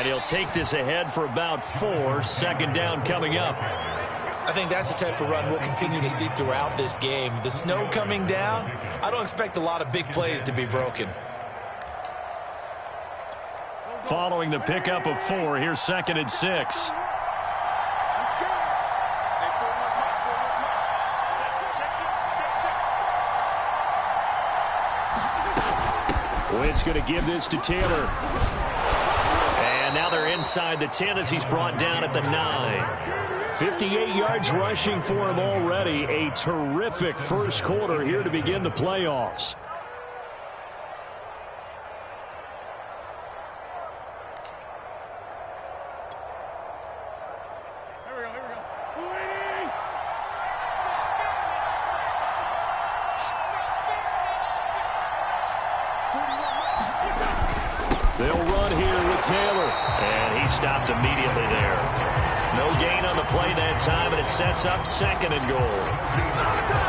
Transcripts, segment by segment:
And he'll take this ahead for about 4. Second down coming up. I think that's the type of run we'll continue to see throughout this game. The snow coming down, I don't expect a lot of big plays to be broken. Following the pickup of 4, here's 2nd and 6. Witt's going to give this to Taylor. And now they're inside the 10 as he's brought down at the 9. 58 yards rushing for him already. A terrific first quarter here to begin the playoffs. They'll run here with Taylor. And he stopped immediately there. No gain on the play that time, and it sets up 2nd and goal.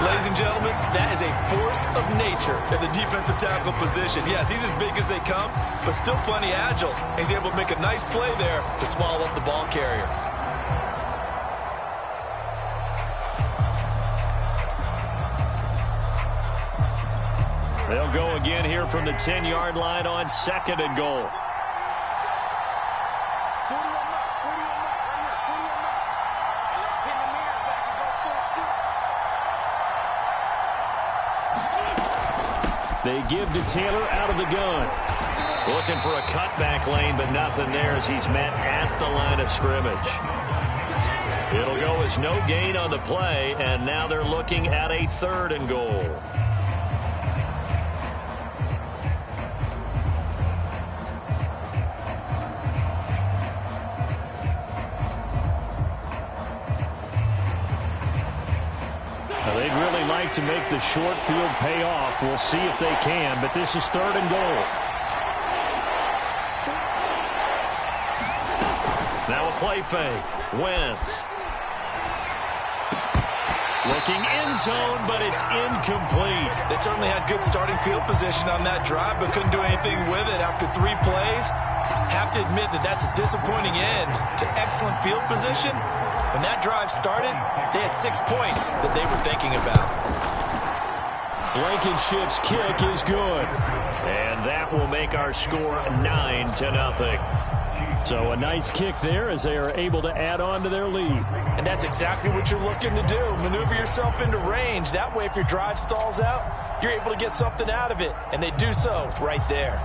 Ladies and gentlemen, that is a force of nature in the defensive tackle position. Yes, he's as big as they come, but still plenty agile. He's able to make a nice play there to swallow up the ball carrier. They'll go again here from the 10-yard line on 2nd and goal. They give to Taylor out of the gun. Looking for a cutback lane, but nothing there as he's met at the line of scrimmage. It'll go as no gain on the play, and now they're looking at a 3rd and goal. They'd really like to make the short field pay off. We'll see if they can, but this is 3rd and goal. Now a play fake. Wentz. Looking end zone, but it's incomplete. They certainly had good starting field position on that drive, but couldn't do anything with it after 3 plays. Have to admit that that's a disappointing end to excellent field position. When that drive started, they had 6 points that they were thinking about. Blankenship's kick is good. And that will make our score 9-0. So a nice kick there as they are able to add on to their lead. And that's exactly what you're looking to do. Maneuver yourself into range. That way, if your drive stalls out, you're able to get something out of it. And they do so right there.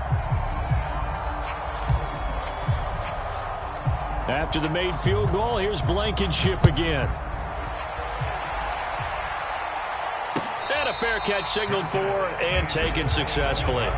After the made field goal, here's Blankenship again. And a fair catch signaled for and taken successfully.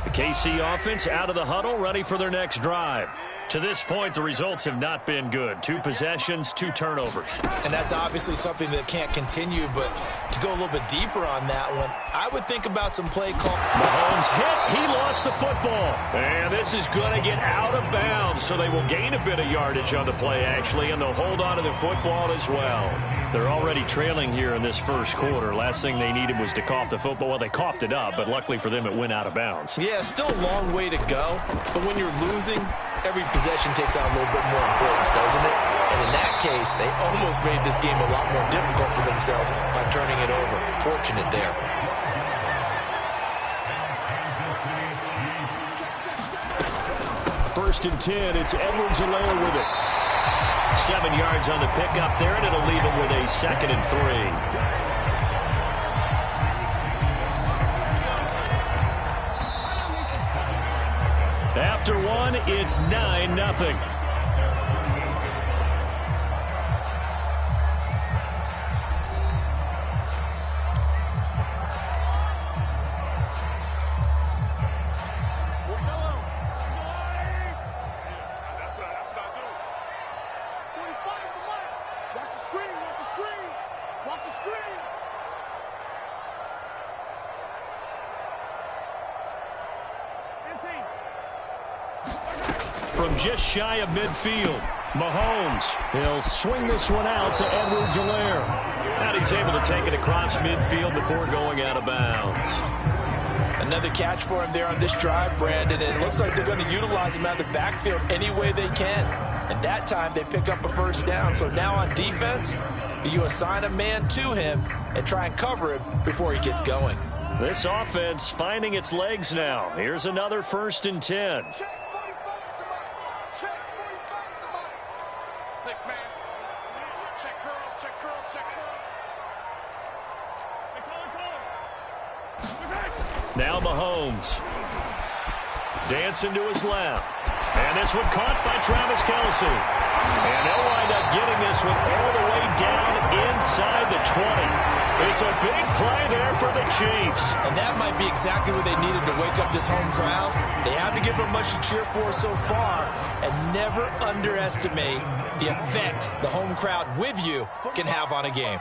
The KC offense out of the huddle, ready for their next drive. To this point, the results have not been good. 2 possessions, 2 turnovers. And that's obviously something that can't continue, but to go a little bit deeper on that one, I would think about some play call. Mahomes hit. He lost the football. And this is going to get out of bounds, so they will gain a bit of yardage on the play, actually, and they'll hold on to the football as well. They're already trailing here in this first quarter. Last thing they needed was to cough the football. Well, they coughed it up, but luckily for them, it went out of bounds. Yeah, still a long way to go, but when you're losing, every possession takes on a little bit more importance, doesn't it? And in that case, they almost made this game a lot more difficult for themselves by turning it over. Fortunate there. First and 10, it's Edwards-Helaire with it. 7 yards on the pickup there, and it'll leave him with a 2nd and 3. After 1, it's 9-0. from just shy of midfield. Mahomes, he'll swing this one out to Edwards-Helaire. And he's able to take it across midfield before going out of bounds. Another catch for him there on this drive, Brandon, and it looks like they're going to utilize him out of the backfield any way they can. And that time they pick up a first down. So now on defense, you assign a man to him and try and cover him before he gets going. This offense finding its legs now. Here's another 1st and 10. Six-man. Check curls, check curls, check curls. Hey, call. Now Mahomes. Dancing to his left. And this one caught by Travis Kelce. And they'll wind up getting this one all the way down inside the 20. It's a big play there for the Chiefs. And that might be exactly what they needed to wake up this home crowd. They have to give them much to cheer for so far, and never underestimate the effect the home crowd with you can have on a game.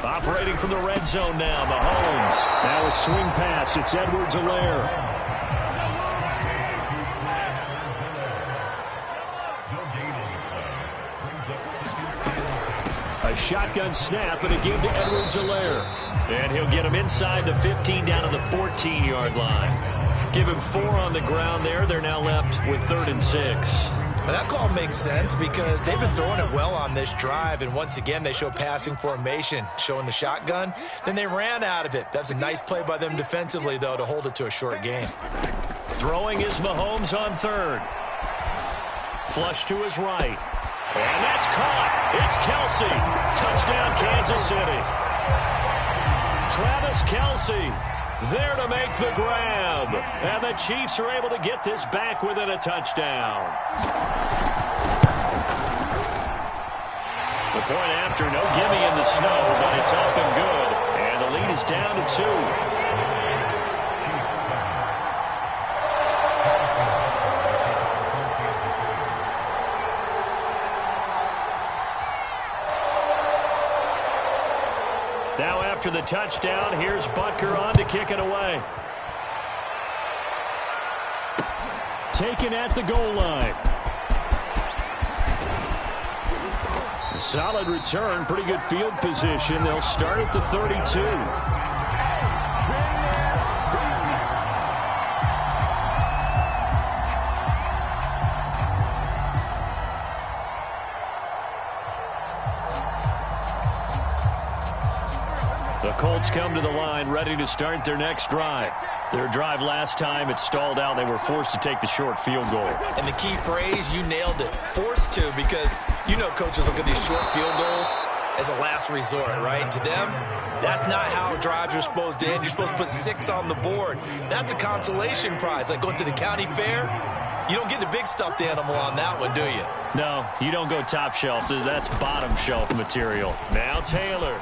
Operating from the red zone now, Mahomes. Now a swing pass. It's Edwards-Helaire. A shotgun snap and a give to Edwards-Helaire. And he'll get him inside the 15 down to the 14-yard line. Give him 4 on the ground there. They're now left with 3rd and 6. Now that call makes sense because they've been throwing it well on this drive, and once again they show passing formation, showing the shotgun. Then they ran out of it. That's a nice play by them defensively, though, to hold it to a short gain. Throwing is Mahomes on 3rd. Flush to his right. And that's caught. It's Kelce. Touchdown, Kansas City. Travis Kelce there to make the grab. And the Chiefs are able to get this back within a touchdown. The point after, no gimme in the snow, but it's up and good. And the lead is down to 2. Now after the touchdown, here's Butker on to kick it away. Taken at the goal line. Solid return, pretty good field position. They'll start at the 32. The Colts come to the line ready to start their next drive. Their drive last time, it stalled out. They were forced to take the short field goal. And the key phrase, you nailed it, forced to, because you know coaches look at these short field goals as a last resort, right? To them, that's not how drives are supposed to end. You're supposed to put 6 on the board. That's a consolation prize, like going to the county fair. You don't get the big stuffed animal on that one, do you? No, you don't go top shelf. That's bottom shelf material. Now Taylor.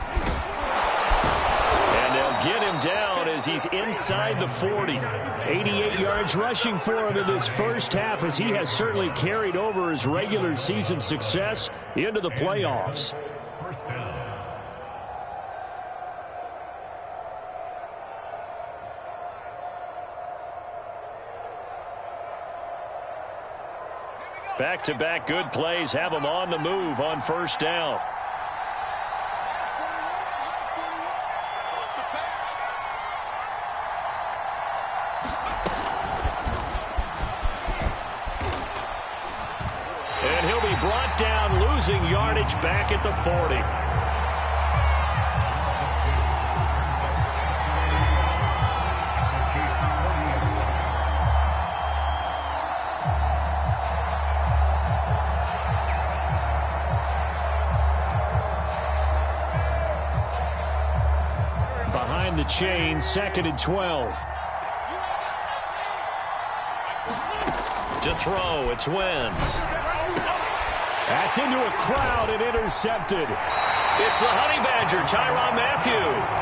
And they'll get him down as he's inside the 40. 88 yards rushing for him in this first half, as he has certainly carried over his regular season success into the playoffs. Back-to-back good plays have him on the move on first down. And he'll be brought down, losing yardage back at the 40. Behind the chain, 2nd and 12. To throw, it's Wentz. That's into a crowd and intercepted. It's the Honey Badger, Tyrann Mathieu.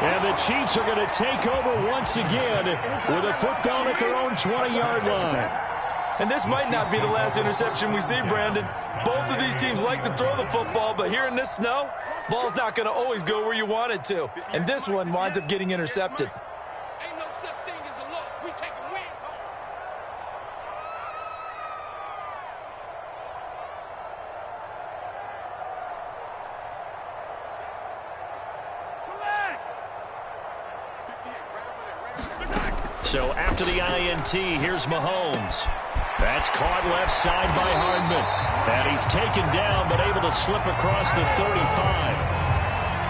And the Chiefs are going to take over once again with a football at their own 20-yard line. And this might not be the last interception we see, Brandon. Both of these teams like to throw the football, but here in this snow, ball's not going to always go where you want it to. And this one winds up getting intercepted. Ain't no such thing as a loss. We taking wins home. So after the INT, here's Mahomes. That's caught left side by Hardman. And he's taken down, but able to slip across the 35.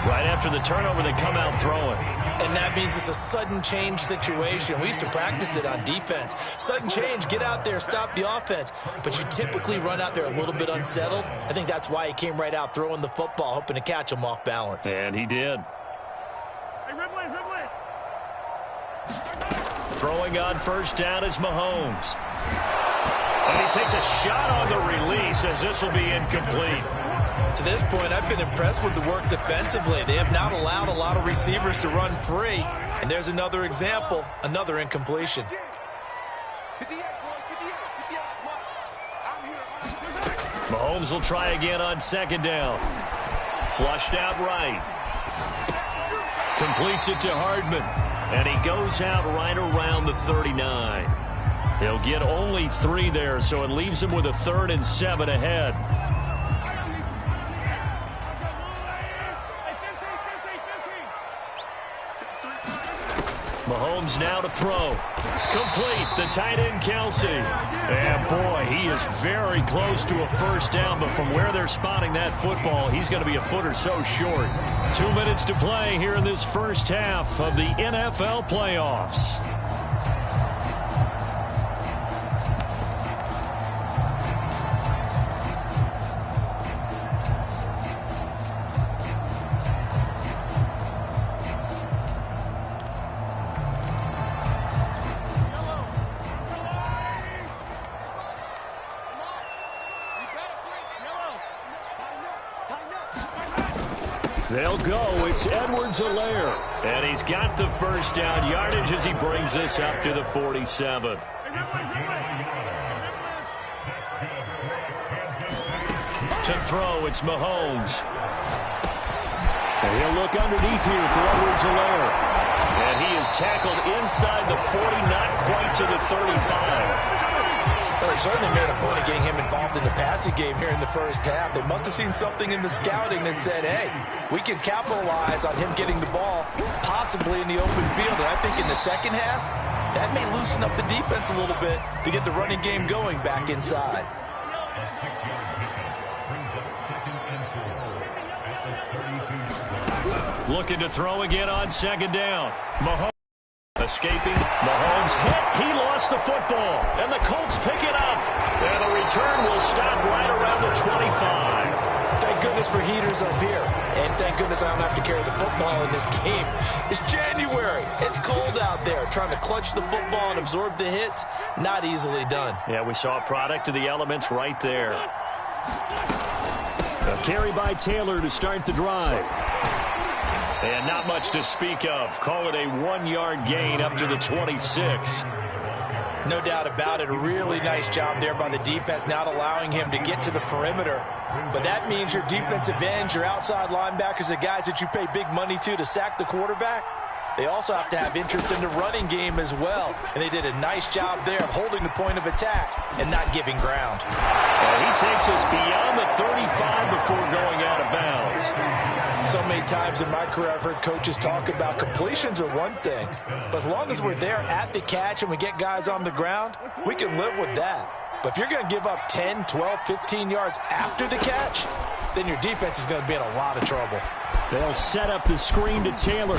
Right after the turnover, they come out throwing. And that means it's a sudden change situation. We used to practice it on defense. Sudden change, get out there, stop the offense. But you typically run out there a little bit unsettled. I think that's why he came right out throwing the football, hoping to catch him off balance. And he did. Throwing on first down is Mahomes. And he takes a shot on the release as this will be incomplete. To this point, I've been impressed with the work defensively. They have not allowed a lot of receivers to run free. And there's another example, another incompletion. Mahomes will try again on second down. Flushed out right. Completes it to Hardman. And he goes out right around the 39. He'll get only 3 there, so it leaves him with a 3rd and 7 ahead. Mahomes now to throw. Complete. The tight end, Kelsey. And, boy, he is very close to a first down, but from where they're spotting that football, he's going to be a foot or so short. 2 minutes to play here in this first half of the NFL playoffs. They'll go. It's Edwards-Helaire. And he's got the first down yardage as he brings this up to the 47. To throw, it's Mahomes. And he'll look underneath here for Edwards-Helaire. And he is tackled inside the 40, not quite to the 35. Well, they certainly made a point of getting him involved in the passing game here in the first half. They must have seen something in the scouting that said, hey, we can capitalize on him getting the ball, possibly in the open field. And I think in the second half, that may loosen up the defense a little bit to get the running game going back inside. Looking to throw again on second down. Mahomes escaping. Mahomes hit. He lost the football. And the Colts pick it up. And the return will stop right around the 25. Thank goodness for heaters up here. And thank goodness I don't have to carry the football in this game. It's January. It's cold out there. Trying to clutch the football and absorb the hits, not easily done. Yeah, we saw a product of the elements right there. A carry by Taylor to start the drive. And not much to speak of. Call it a 1-yard gain up to the 26. No doubt about it. A really nice job there by the defense, not allowing him to get to the perimeter. But that means your defensive ends, your outside linebackers, the guys that you pay big money to sack the quarterback, they also have to have interest in the running game as well. And they did a nice job there of holding the point of attack and not giving ground. And he takes us beyond the 35 before going out of bounds. So many times in my career I've heard coaches talk about completions are one thing, but as long as we're there at the catch and we get guys on the ground, we can live with that. But if you're going to give up 10, 12, 15 yards after the catch, then your defense is going to be in a lot of trouble. They'll set up the screen to Taylor.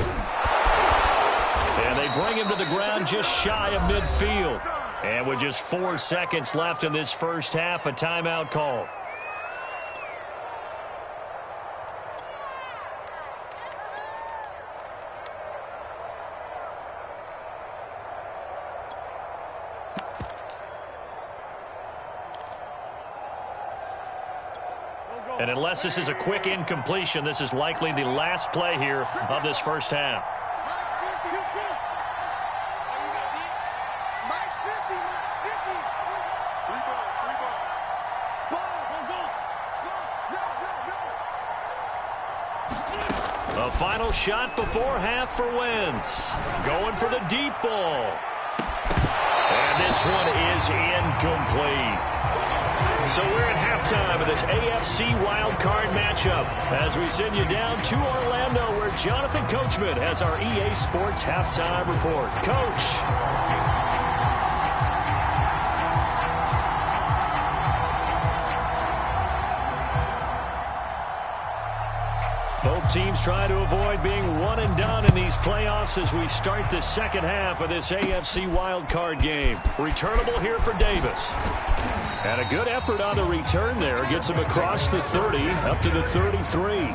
And they bring him to the ground just shy of midfield. And with just 4 seconds left in this first half, a timeout call. And unless this is a quick incompletion, this is likely the last play here of this first half. A final shot before half for Wentz. Going for the deep ball. And this one is incomplete. So we're at halftime of this AFC wildcard matchup as we send you down to Orlando where Jonathan Coachman has our EA Sports halftime report. Coach. Both teams try to avoid being one and done in these playoffs as we start the second half of this AFC wildcard game. Returnable here for Davis. And a good effort on the return there. Gets him across the 30 up to the 33.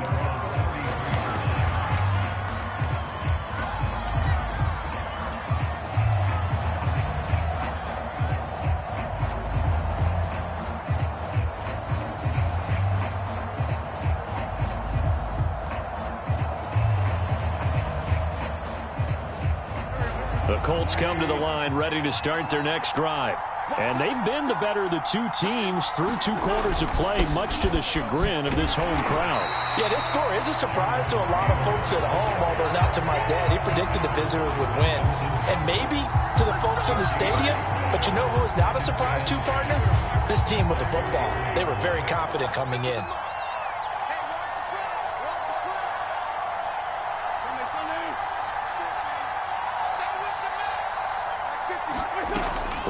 The Colts come to the line ready to start their next drive. And they've been the better of the two teams through 2 quarters of play, much to the chagrin of this home crowd. Yeah, this score is a surprise to a lot of folks at home, although not to my dad. He predicted the visitors would win. And maybe to the folks in the stadium. But you know who is not a surprise to, partner? This team with the football. They were very confident coming in.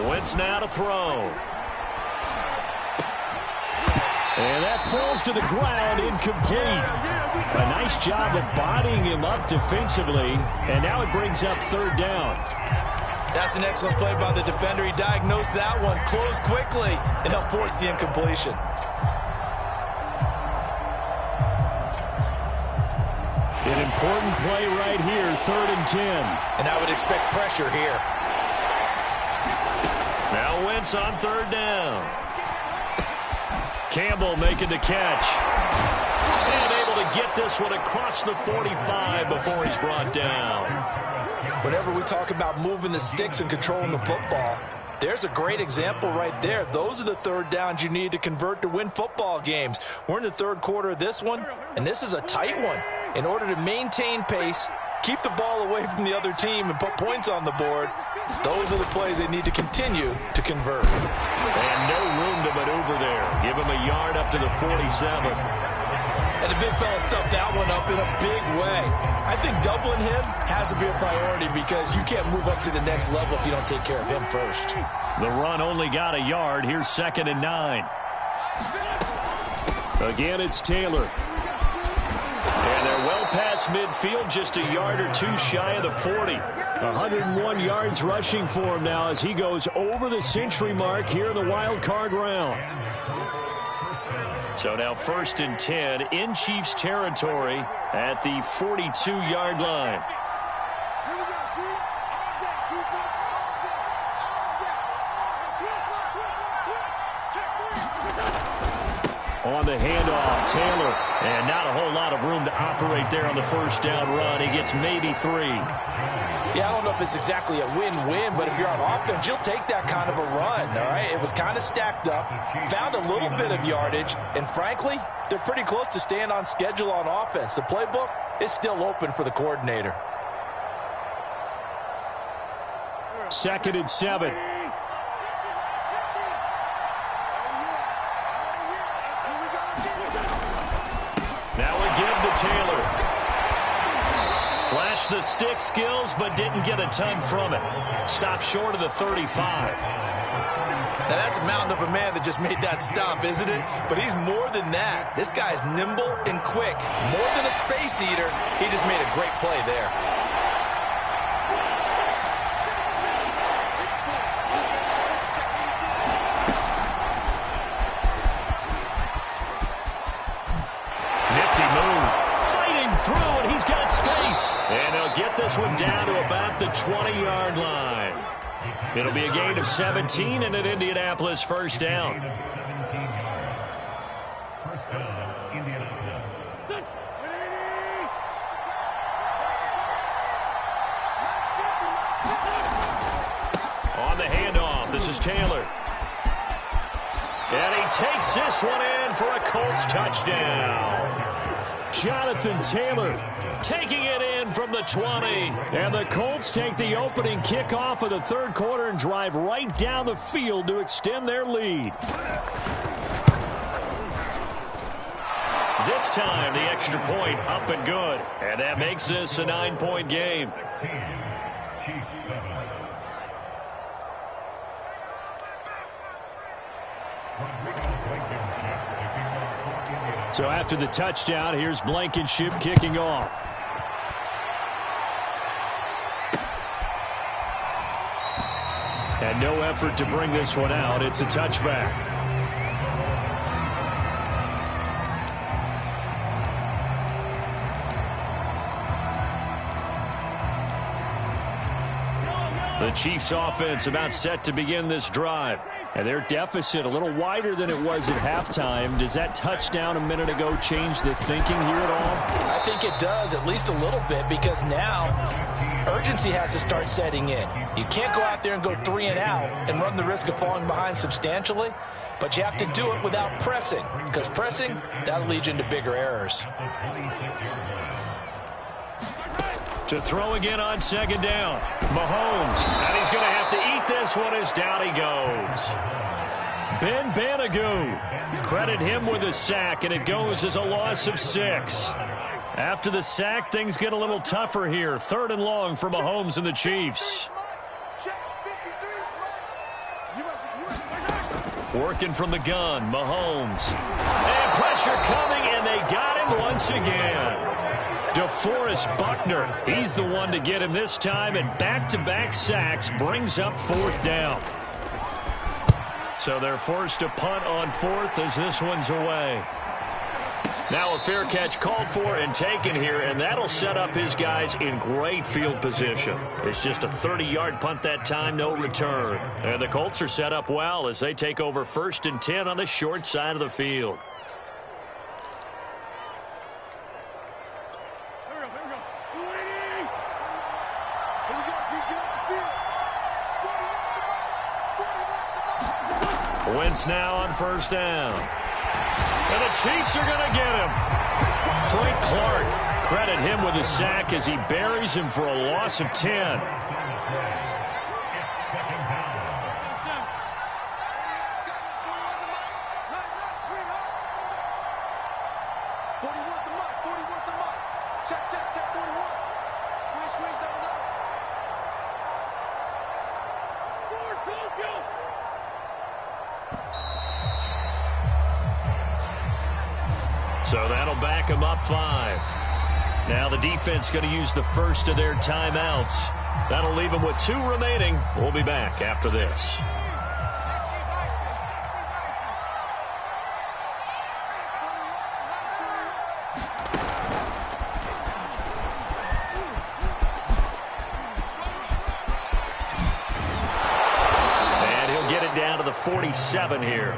Wentz now to throw. And that falls to the ground, incomplete. A nice job of bodying him up defensively, and now it brings up 3rd down. That's an excellent play by the defender. He diagnosed that one, closed quickly, and helped force the incompletion. An important play right here, 3rd and 10. And I would expect pressure here. Now Wentz on 3rd down. Campbell making the catch. And able to get this one across the 45 before he's brought down. Whenever we talk about moving the sticks and controlling the football, there's a great example right there. Those are the 3rd downs you need to convert to win football games. We're in the 3rd quarter of this one, and this is a tight one. In order to maintain pace, keep the ball away from the other team, and put points on the board, those are the plays they need to continue to convert. And no room to maneuver there. Give him a yard up to the 47. And the big fella stuffed that one up in a big way. I think doubling him has to be a priority because you can't move up to the next level if you don't take care of him first. The run only got a yard. Here's 2nd and 9. Again, it's Taylor. And they're well past midfield, just a yard or 2 shy of the 40. 101 yards rushing for him now as he goes over the century mark here in the wild card round. So now 1st and 10 in Chiefs territory at the 42-yard line. On the handoff, Taylor. And not a whole lot of room to operate there on the 1st down run. He gets maybe 3. Yeah, I don't know if it's exactly a win-win, but if you're on offense, you'll take that kind of a run, all right? It was kind of stacked up, found a little bit of yardage, and frankly, they're pretty close to staying on schedule on offense. The playbook is still open for the coordinator. 2nd and 7. Now we give to Taylor. Flashed the stick skills, but didn't get a ton from it. Stopped short of the 35. Now that's a mountain of a man that just made that stop, isn't it? But he's more than that. This guy's nimble and quick. More than a space eater, he just made a great play there. And they'll get this one down to about the 20-yard line. It'll be a gain of 17 and an Indianapolis 1st down. On the handoff, this is Taylor. And he takes this one in for a Colts touchdown. Jonathan Taylor taking it in from the 20. And the Colts take the opening kickoff of the third quarter and drive right down the field to extend their lead. This time, the extra point up and good. And that makes this a 9-point game. So after the touchdown, here's Blankenship kicking off. And no effort to bring this one out. It's a touchback. The Chiefs offense about set to begin this drive. And their deficit a little wider than it was at halftime. Does that touchdown a minute ago change the thinking here at all? I think it does, at least a little bit, because now urgency has to start setting in. You can't go out there and go 3 and out and run the risk of falling behind substantially, but you have to do it without pressing, because pressing, that'll lead you into bigger errors. To throw again on second down. Mahomes. And he's going to have to eat this one as down he goes. Ben Banagoo. Credit him with a sack, and it goes as a loss of 6. After the sack, things get a little tougher here. 3rd and long for Mahomes and the Chiefs. Working from the gun, Mahomes. And pressure coming, and they got him once again. DeForest Buckner, he's the one to get him this time, and back-to-back sacks brings up 4th down. So they're forced to punt on 4th as this one's away. Now a fair catch called for and taken here, and that'll set up his guys in great field position. It's just a 30-yard punt that time, no return. And the Colts are set up well as they take over 1st and 10 on the short side of the field. Wentz now on 1st down. And the Chiefs are going to get him. Frank Clark, credit him with a sack as he buries him for a loss of 10. So that'll back them up 5. Now the defense going to use the first of their timeouts. That'll leave them with 2 remaining. We'll be back after this. And he'll get it down to the 47 here.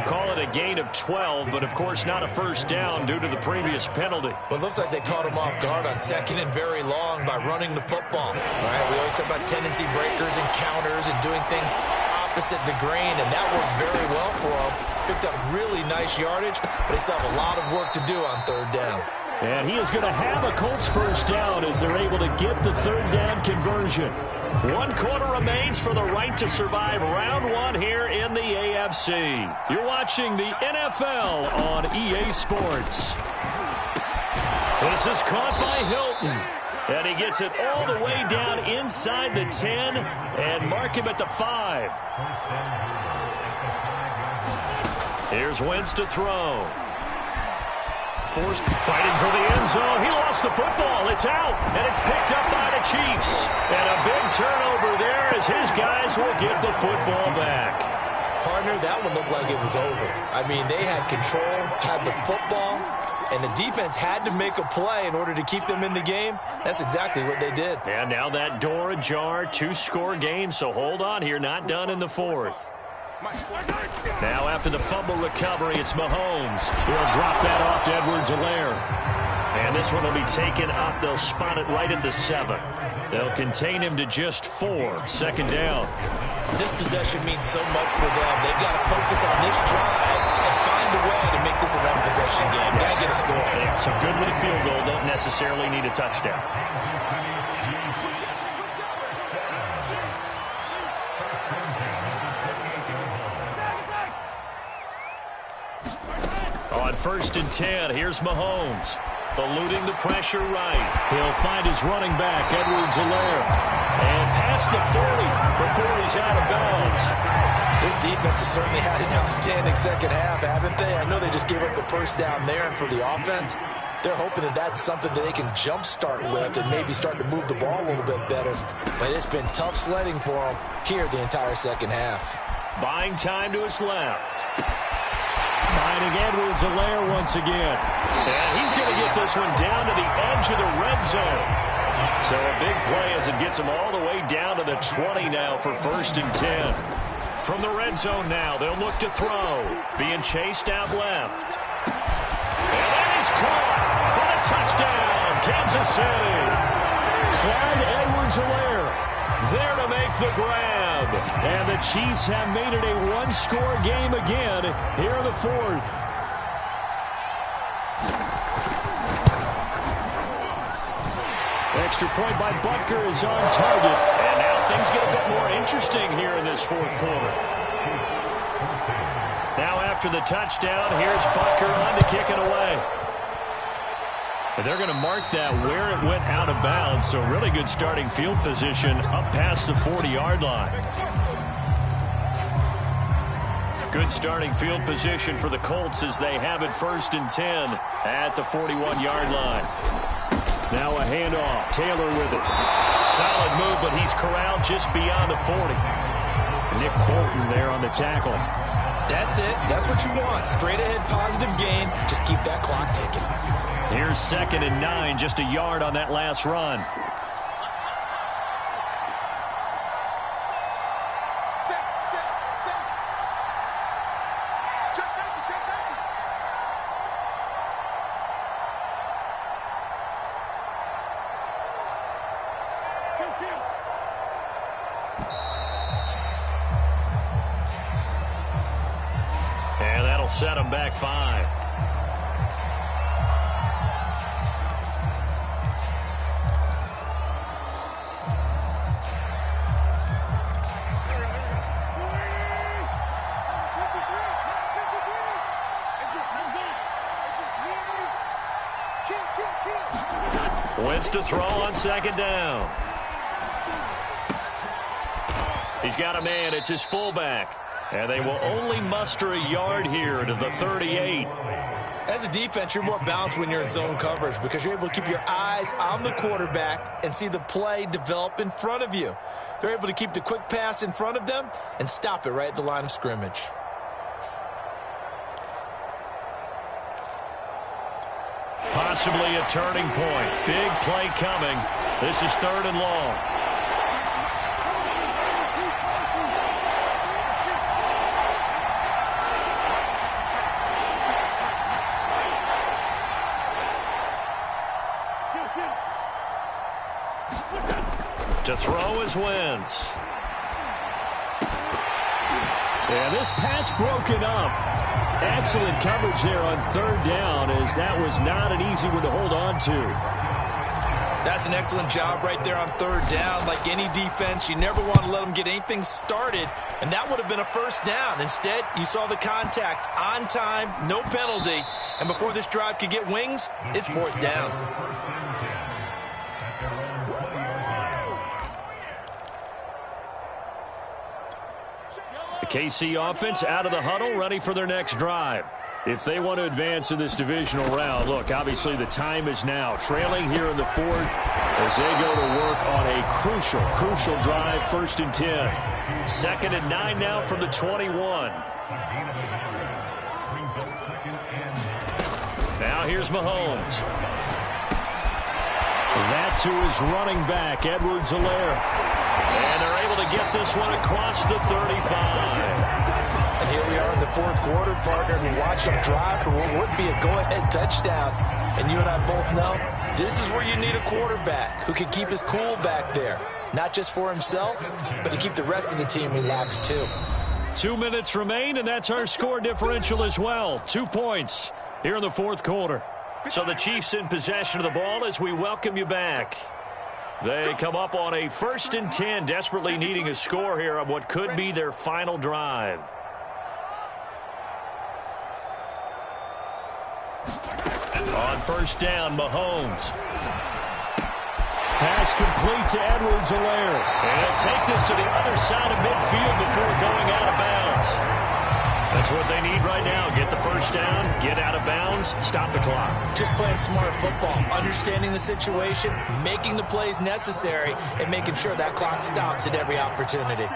Call it a gain of 12, but of course not a 1st down due to the previous penalty. Well, it looks like they caught him off guard on 2nd and very long by running the football. All right, we always talk about tendency breakers and counters and doing things opposite the grain, and that worked very well for him. Picked up really nice yardage, but he still have a lot of work to do on 3rd down. And he is going to have a Colts 1st down as they're able to get the 3rd down conversion. 1 quarter remains for the right to survive round 1 here in the AFC. You're watching the NFL on EA Sports. This is caught by Hilton. And he gets it all the way down inside the 10 and mark him at the 5. Here's Wentz to throw. Forced fighting for the end zone. He lost the football. It's out, and it's picked up by the Chiefs. And a big turnover there as his guys will get the football back. Partner, that one looked like it was over. I mean, they had control, had the football, and the defense had to make a play in order to keep them in the game. That's exactly what they did. And now that door ajar, 2-score game, so hold on here, not done in the 4th. Now after the fumble recovery, it's Mahomes. He'll drop that off to Edwards-Helaire. And this one will be taken up. They'll spot it right at the 7. They'll contain him to just 4. 2nd down. This possession means so much for them. They've got to focus on this drive and find a way to make this a one-possession game. Got to get a score. Yeah, so good with a field goal. Don't necessarily need a touchdown. On 1st and 10, here's Mahomes. Eluding the pressure right. He'll find his running back, Edwards-Helaire. And past the 40 before he's out of bounds. This defense has certainly had an outstanding second half, haven't they? I know they just gave up the first down there, and for the offense, they're hoping that that's something that they can jumpstart with and maybe start to move the ball a little bit better. But it's been tough sledding for them here the entire second half. Buying time to his left. Finding Edwards-Helaire once again. And he's going to get this one down to the edge of the red zone. So a big play as it gets him all the way down to the 20 now for 1st and 10. From the red zone now, they'll look to throw. Being chased out left. And that is caught for the touchdown, Kansas City. Clyde Edwards-Helaire there to make the grab. And the Chiefs have made it a one-score game again here in the 4th. Extra point by Butker is on target. And now things get a bit more interesting here in this 4th quarter. Now after the touchdown, here's Butker on to kick it away. And they're going to mark that where it went out of bounds. So really good starting field position up past the 40-yard line. Good starting field position for the Colts as they have it 1st and 10 at the 41-yard line. Now a handoff. Taylor with it. Solid move, but he's corralled just beyond the 40. Nick Bolton there on the tackle. That's it. That's what you want. Straight ahead positive gain. Just keep that clock ticking. Here's 2nd and 9, just a yard on that last run. And that'll set him back 5. Wentz to throw on 2nd down. He's got a man. It's his fullback. And they will only muster a yard here to the 38. As a defense, you're more balanced when you're in zone coverage because you're able to keep your eyes on the quarterback and see the play develop in front of you. They're able to keep the quick pass in front of them and stop it right at the line of scrimmage. Possibly a turning point. Big play coming. This is 3rd and long. To throw is Wentz. And this pass broken up. Excellent coverage there on 3rd down, as that was not an easy one to hold on to. That's an excellent job right there on 3rd down. Like any defense, you never want to let them get anything started, and that would have been a 1st down. Instead, you saw the contact on time, no penalty, and before this drive could get wings, it's 4th down. The KC offense out of the huddle, ready for their next drive. If they want to advance in this divisional round, look, obviously the time is now. Trailing here in the 4th as they go to work on a crucial drive, 1st and 10. 2nd and 9 now from the 21. Now here's Mahomes. That to his running back, Edwards-Helaire. And they're able to get this one across the 35. And here we are in the 4th quarter, partner, and watch them drive for what would be a go-ahead touchdown. And you and I both know this is where you need a quarterback who can keep his cool back there. not just for himself, but to keep the rest of the team relaxed too. 2 minutes remain, and that's our score differential as well. 2 points here in the fourth quarter. So the Chiefs in possession of the ball as we welcome you back. They come up on a 1st and 10, desperately needing a score here on what could be their final drive. On 1st down, Mahomes. Pass complete to Edwards-Helaire. And take this to the other side of midfield before going out of bounds. That's what they need right now. Get the 1st down, get out of bounds, stop the clock. Just playing smart football, understanding the situation, making the plays necessary, and making sure that clock stops at every opportunity.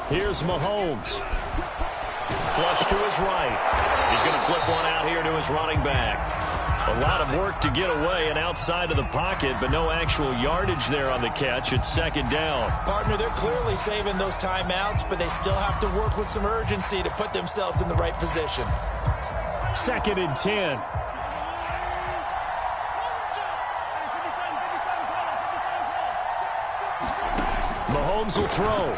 Here's Mahomes. Flush to his right. He's going to flip one out here to his running back. A lot of work to get away and outside of the pocket, but no actual yardage there on the catch. It's 2nd down. Partner, they're clearly saving those timeouts, but they still have to work with some urgency to put themselves in the right position. 2nd and 10. Mahomes will throw.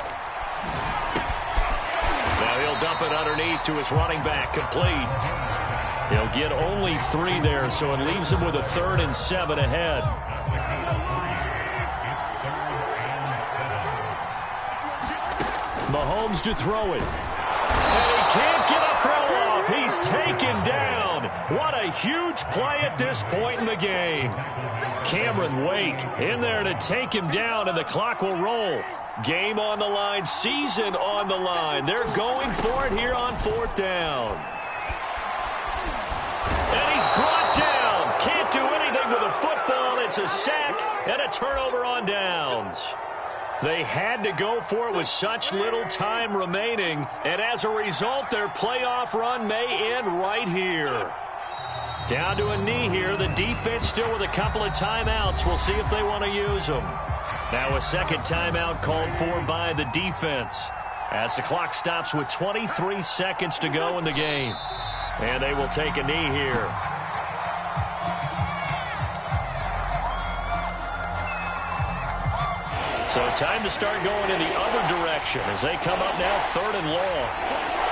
He'll dump it underneath to his running back, complete. He'll get only 3 there, so it leaves him with a 3rd and 7 ahead. Mahomes to throw it. And he can't get a throw off. He's taken down. What a huge play at this point in the game. Cameron Wake in there to take him down, and the clock will roll. Game on the line, season on the line. They're going for it here on 4th down. And he's brought down. Can't do anything with a football. It's a sack and a turnover on downs. They had to go for it with such little time remaining, and as a result, their playoff run may end right here. Down to a knee here. The defense still with a couple of timeouts. We'll see if they want to use them. Now a 2nd timeout called for by the defense as the clock stops with 23 seconds to go in the game. And they will take a knee here. So time to start going in the other direction as they come up now 3rd and long.